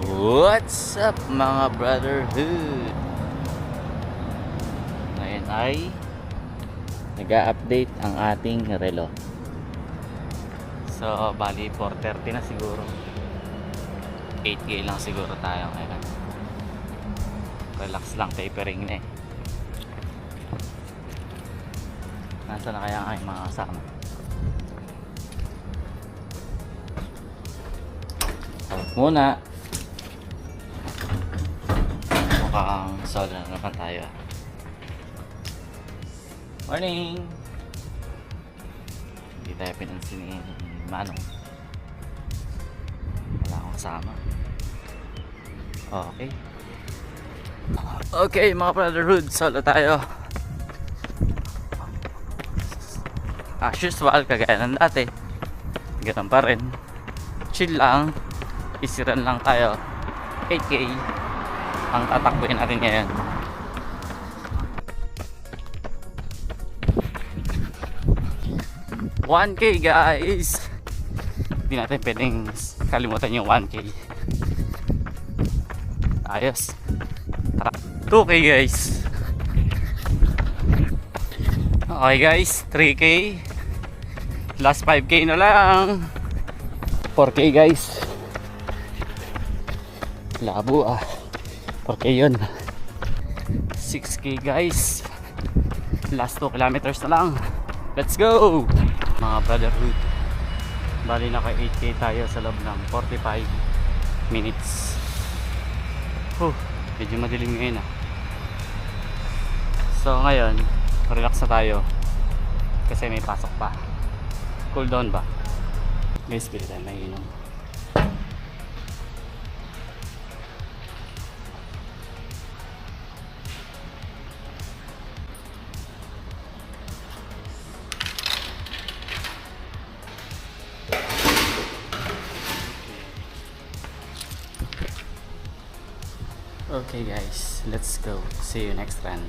What's up mga brotherhood? Ngayon ay nag-a-update ang ating relo. So bali 4:30 na siguro. 8K lang siguro tayo ngayon. Relax lang, tapering na eh. Nasaan na kaya ang aking mga kasama? Muna mukhang solo na naman tayo. Morning! Hindi tayo pinansin ni Manong. Wala akong kasama. Okay mga brotherhood, solo tayo. As usual, kagaya ng dati, ganun pa rin. Chill lang, isiran lang tayo. 8K ang tatakbuhin natin ngayon. $1K guys, hindi natin pwedeng kalimutan yung 1K. Ayos. Tara, 2K guys. Okay guys, 3K. Last 5K na lang. 4K guys. Labo 4K yun. 6K guys. Last 2 kilometers na lang. Let's go mga brotherhood. Bali naka 8K tayo sa loob ng 45 minutes. Medyo madilim ngayon So ngayon relax na tayo kasi may pasok pa. Cool down ba guys? Pili tayo may inom. Okay guys, let's go. See you next run.